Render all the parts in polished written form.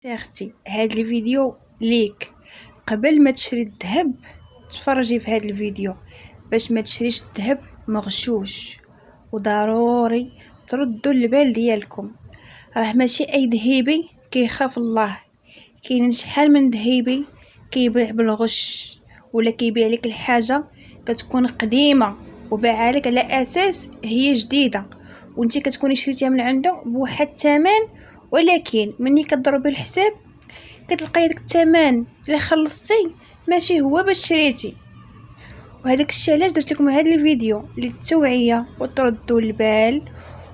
اختي هاد الفيديو ليك. قبل ما تشري الذهب تفرجي في هاد الفيديو باش ما تشريش الذهب مغشوش، وضروري تردوا البال ديالكم. راه ماشي اي ذهبي كيخاف الله، كاين شحال من ذهبي كيبيع بالغش ولا كيبيع لك الحاجه كتكون قديمه وباعها لك على اساس هي جديده، وانت كتكوني شريتيها من عنده بواحد الثمن، ولكن مني كضربي الحساب كتلقاي داك الثمن اللي خلصتي ماشي هو باش شريتي. وهذاك الشيء علاش درت لكم هذا الفيديو للتوعيه وتردوا البال،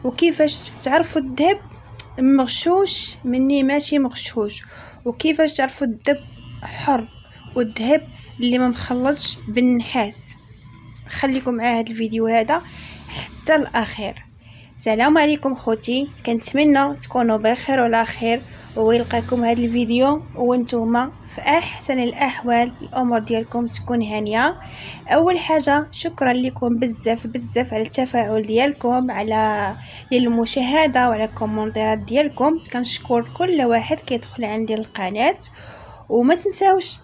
وكيفاش تعرفوا الذهب مغشوش مني ماشي مغشوش، وكيفاش تعرفوا الذهب حر والذهب اللي ما مخلطش بالنحاس. خليكم مع هذا الفيديو هذا حتى الاخير. السلام عليكم خوتي، كنتمنى تكونوا بخير وعلى خير، ويلقاكم هذا الفيديو وانتم في احسن الاحوال، الامور ديالكم تكون هانيه. اول حاجه شكرا لكم بزاف على التفاعل ديالكم، على المشاهده وعلى الكومنتات ديالكم. كنشكر كل واحد كيدخل عندي القناه، وما تنساوش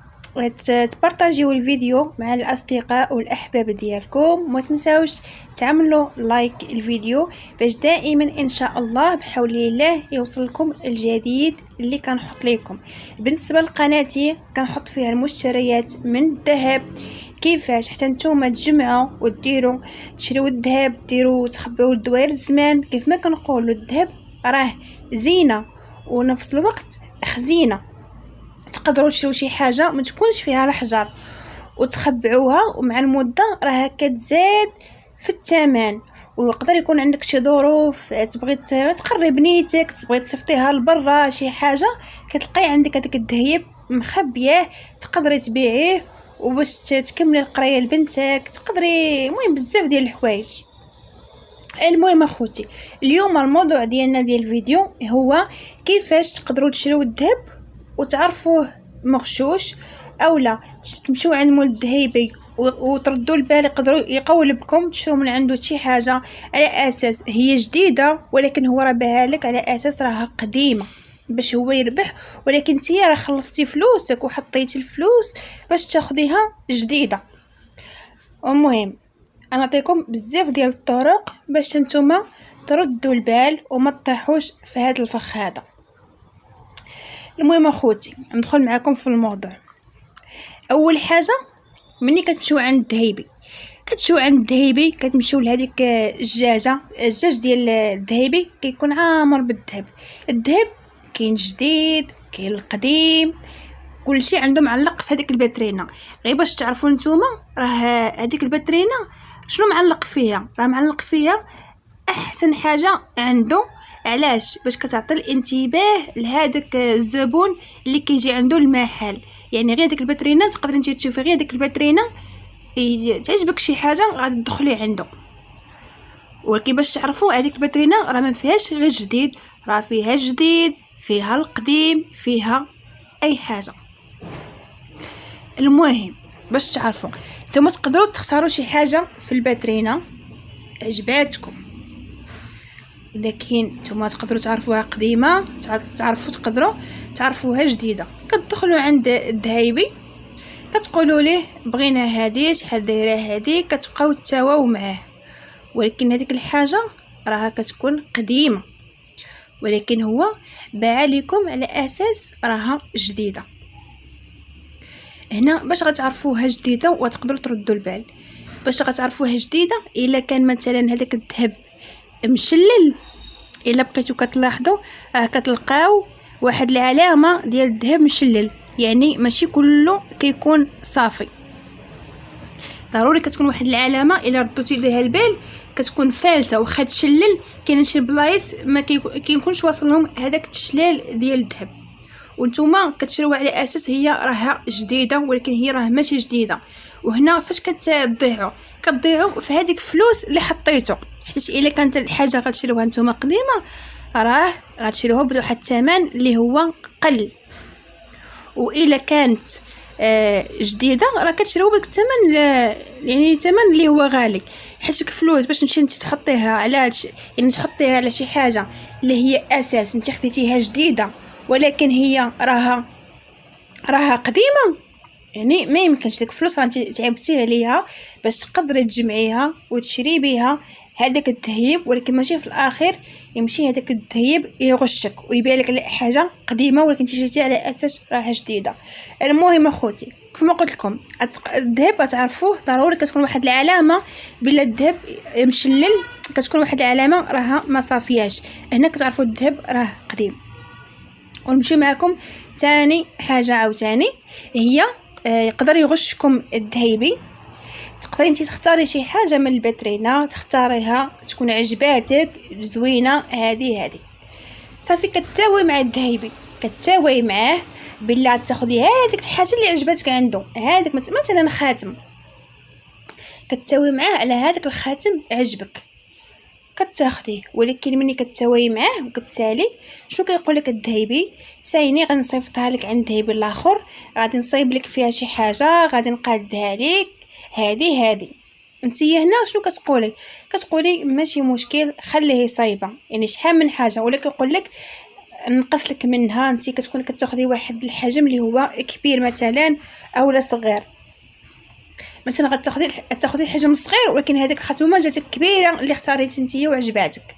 تبارطاجيو الفيديو مع الاصدقاء والاحباب ديالكم، وما تنساوش تعملوا لايك الفيديو باش دائما ان شاء الله بحول الله يوصلكم الجديد اللي كنحط لكم. بالنسبه لقناتي كنحط فيها المشتريات من الذهب، كيفاش حتى نتوما تجمعوا وديروا تشريوا الذهب، ديروا تخبيوا الدوائر الزمان. كيف ما كنقولوا الذهب راه زينه ونفس الوقت خزينه، تقدروا تشريو شي حاجه ما تكونش فيها الحجر وتخبعوها، ومع المده راها كتزاد في الثمن. ويقدر يكون عندك شي ظروف تبغي تقرب نيتك، تبغي تصيفطيها لبرا شي حاجه، كتلقاي عندك هذاك الذهب مخبيه تقدري تبيعيه وباش تكملي القرايه لبنتك، تقدري المهم بزاف ديال الحوايج. المهم اخوتي، اليوم الموضوع ديالنا ديال الفيديو هو كيفاش تقدروا تشريو الذهب وتعرفوه مغشوش، اولا تمشيو عند مول الذهبي وتردوا البال يقدروا يقول بكم تشرو من عنده شي حاجه على اساس هي جديده، ولكن هو راه باها لك على اساس راها قديمه باش هو يربح، ولكن انت راه خلصتي فلوسك وحطيتي الفلوس باش تاخديها جديده. المهم انا نعطيكم بزاف ديال الطرق باش نتوما تردوا البال وما تطيحوش في هذا الفخ هذا. المهم اخوتي ندخل معكم في الموضوع. اول حاجه مني كتمشيو عند الذهبي كتمشيو لهذيك الجاج ديال الذهبي كيكون عامر بالذهب. الذهب كاين جديد كاين القديم، كلشي عنده معلق في هذيك الباترينا. غير باش تعرفوا نتوما راه هذيك الباترينا شنو معلق فيها، راه معلق فيها احسن حاجه عنده. علاش؟ باش كتعطي الانتباه لهذاك الزبون اللي كيجي عنده المحل. يعني غير ديك الباترينا تقدر انت تشوفي غير ديك الباترينا تعجبك شي حاجه غادي تدخلي عنده. ولكن باش تعرفوا هذيك الباترينا راه ما فيهاش غير جديد، راه فيها جديد فيها القديم فيها اي حاجه. المهم باش تعرفوا نتوما تقدروا تختاروا شي حاجه في الباترينا عجباتكم، لكن نتوما تقدروا تعرفوها قديمه، تقدروا تعرفوها جديده. كتدخلوا عند الذهبي كتقولوا ليه بغينا هذه، شحال دايره هذه، كتبقاو تتواو معاه. ولكن هذيك الحاجه راها كتكون قديمه، ولكن هو باع لكم على اساس راها جديده. هنا باش غتعرفوها جديده وتقدروا تردوا البال. باش غتعرفوها جديده الا كان مثلا هذاك الذهب مشلل، الا بقيتو كتلاحظوا كتلقاو واحد العلامه ديال الذهب مشلل، يعني ماشي كله كيكون صافي، ضروري كتكون واحد العلامه الا ردوتي ليها البال كتكون فالته واخا تشلل. كاين شي بلايص ما كيكونش واصلهم هذاك التشلال ديال الذهب، وانتوما كتشروها على اساس هي راها جديده، ولكن هي راه ماشي جديده. وهنا فاش كتضيعوا في هذيك الفلوس اللي حطيتو، حيت الا كانت الحاجه غتشروها نتوما قديمه راه غتشروها بواحد الثمن اللي هو قل، والا كانت جديده راه كتشروها بداك الثمن، يعني ثمن اللي هو غالي. حيت الفلوس باش تمشي انت تحطيها على يعني تحطيها على شي حاجه اللي هي اساس انت خديتيها جديده ولكن هي راها قديمه، يعني ما يمكنش ديك الفلوس راه تعبتي عليها باش تقدري تجمعيها وتشري بها هذاك الذهب، ولكن ماشي في الاخير يمشي هذاك الذهب يغشك ويبيع لك حاجه قديمه ولكن شريتيها على اساس راها جديده. المهم اخوتي كيف ما قلت لكم الذهب تعرفوه ضروري كتكون واحد العلامه بلا الذهب مشلل، كتكون واحد العلامه راها ما صافياش، هنا كتعرفوا الذهب راه قديم. ونمشي معكم تاني حاجه عاوتاني هي يقدر يغشكم الذهبي. تقدري انت تختاري شي حاجه من الباترينا تختاريها تكون عجباتك زوينه، هذه صافي كتساوي مع الذهبي، كتساوي معاه بلا تاخدي هذيك الحاجه اللي عجبتك عنده، هذاك مثلا خاتم كتساوي معاه على هذاك الخاتم عجبك كتاخديه. ولكن ملي كتساوي معاه وكتسالي شنو كيقول لك الذهبي؟ سايني غنصيفطها لك عند الذهبي الاخر، غادي نصايب لك فيها شي حاجه غادي نقادها لك هذه انتي هنا شنو كتقولي ماشي مشكل خليه صايبه، يعني شحال من حاجه ولكن يقول لك نقص لك منها، انتي كتكوني كتاخدي واحد الحجم اللي هو كبير مثلا اولا صغير، مثلا غتاخدي الحجم الصغير ولكن هذيك الخاتومه جاتك كبيره اللي اختاريتي نتيا وعجباتك،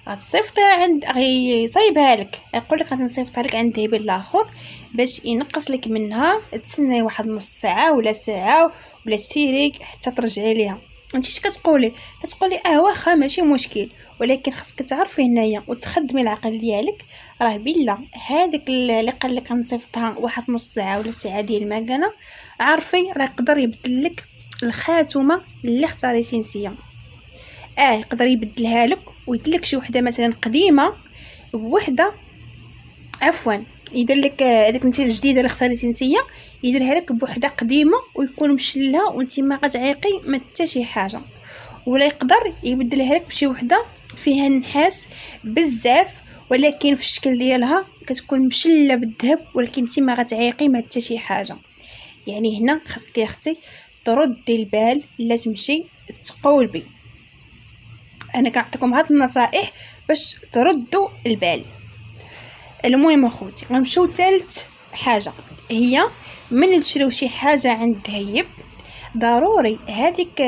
غتصيفطها عند غيصايبها لك، يقول لك غادي نصيفطها لك عند الذهبي الاخر باش ينقص لك منها، تسناي واحد نص ساعه ولا ساعه ولا سيري حتى ترجعي ليها. انت اش كتقولي واخا ماشي مشكل، ولكن خاصك تعرفي هنايا وتخدمي العقل ديالك راه بلا هذاك اللي قال لك نصيفطها واحد نص ساعه ولا ساعه ديال المكانه، عارفي راه يقدر يبدل لك الخاتومه اللي اختاريتي نتيا، يقدر يبدلها لك ويدير لك شي وحده مثلا قديمه بوحده، عفوا يدير لك هذيك انت الجديده اللي اختاريتي نتيا يديرها لك بوحده قديمه ويكون مشلها وانت ما غتعيقي ما حتى شي حاجه، ولا يقدر يبدلها لك بشي وحده فيها نحاس بزاف ولكن في الشكل ديالها كتكون مشله بالذهب ولكن انت ما غتعيقي ما حتى شي حاجه. يعني هنا خاصك يا اختي تردي البال لا تمشي تقولبي، انا كنعطيكم هاد النصائح باش تردوا البال. المهم اخوتي غنمشيو ثالث حاجه هي من تشريو شي حاجه عند الذهب ضروري هذيك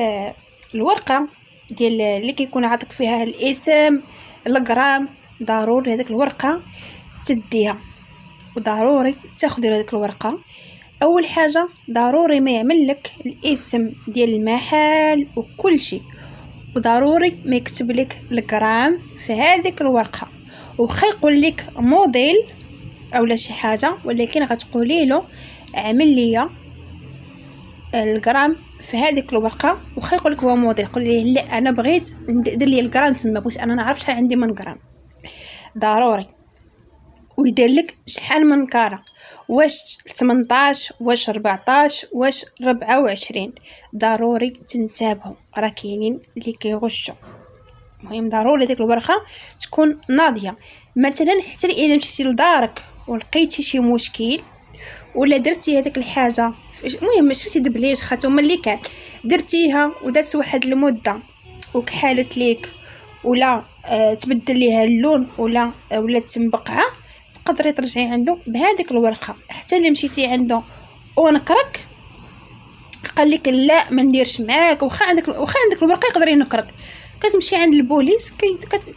الورقه ديال اللي كيكون عاطيك فيها الاسم الغرام، ضروري هذيك الورقه تديها وضروري تاخذي هذيك الورقه. اول حاجه ضروري ما يعمل لك الاسم ديال المحل وكل شيء، وضروري ما يكتب لك الغرام في هذيك الورقه، وخا يقول لك موديل اولا شي حاجه ولكن غتقولي له اعمل لي الغرام في هذيك الورقه، وخا يقول لك هو موديل قول لي لا انا بغيت ندير لي الغرام تما، بغيت انا نعرف شحال عندي من غرام، ضروري ويدير لك شحال من كاره، واش 18 واش 14 واش 24، ضروري تنتبهوا راه كاينين اللي كيغشوا. المهم ضروري ديك الورقه تكون ناضيه، مثلا حتى الا مشيتي لدارك ولقيتي شي مشكل ولا درتي هذيك الحاجه المهم شريتي دبليج خاتومه اللي كان درتيها ودات واحد المده وكحالت ليك ولا تبدل ليها اللون ولا تنبقعه، تقدري ترجعي عنده بهذيك الورقه. حتى اللي مشيتي عنده ونكرك قال لك لا ما نديرش معاك وخا عندك الورقه يقدر ينكرك، كتمشي عند البوليس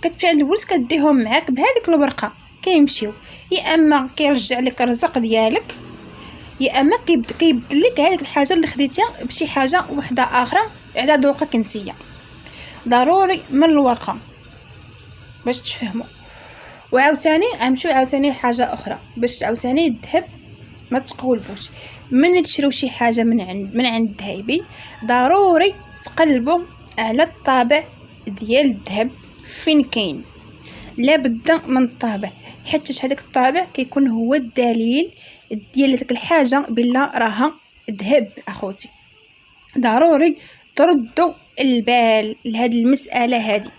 كتمشي عند البوليس كديهم معاك بهذيك الورقه، كيمشيو يا اما كيرجع لك الرزق ديالك يا اما كيبدل لك هذيك الحاجه اللي خديتيها بشي حاجه وحده اخرى على ذوقك نتيا. ضروري من الورقه باش تفهموا. وعاوتاني غنمشيو عاوتاني حاجه اخرى باش عاوتاني الذهب ما تقولبوش، من تشريو شي حاجه من عند الذهبي ضروري تقلبوا على الطابع ديال الذهب فين كاين، لا بد من الطابع حتى هذاك الطابع كيكون هو الدليل ديال ديك الحاجه بلا راها ذهب. اخوتي ضروري تردوا البال لهاد المساله هذه،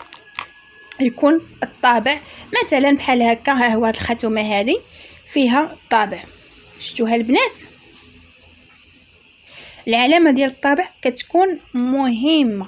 يكون الطابع مثلا بحال هكا، ها هو هاد الخاتومه هذه فيها الطابع شفتوها البنات، العلامه ديال الطابع كتكون مهمه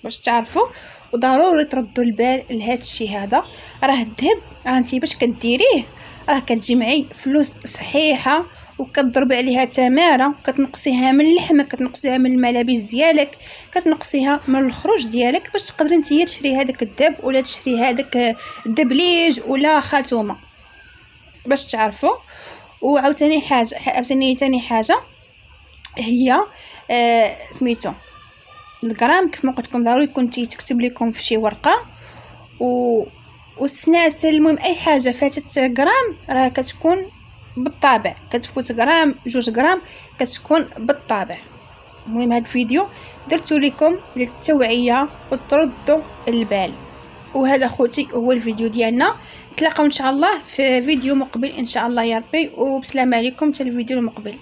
باش تعرفوا، وضروري تردوا البال لهذا الشيء هذا. راه الذهب راه انت باش كديريه راه كتجمعي فلوس صحيحه وكتضربي عليها تماره، كتنقصيها من اللحمه، كتنقصيها من الملابس ديالك، كتنقصيها من الخروج ديالك باش تقدري نتيا تشري هذاك الذهب ولا تشري هذاك الدبليج ولا خاتومه باش تعرفوا. وعاوتاني ثاني حاجه هي سميتو الغرام. كيف ما قلت لكم ضروري يكون تكتب لكم في شي ورقه. والسناسل، المهم اي حاجه فاتت غرام راه كتكون بالطابع، كتفوت غرام 2 غرام كتكون بالطابع. المهم هذا الفيديو درت لكم للتوعيه وتردوا البال. وهذا خوتي هو الفيديو ديالنا. نتلاقاو ان شاء الله في فيديو مقبل ان شاء الله يا ربي، وبسلام عليكم حتى الفيديو المقبل.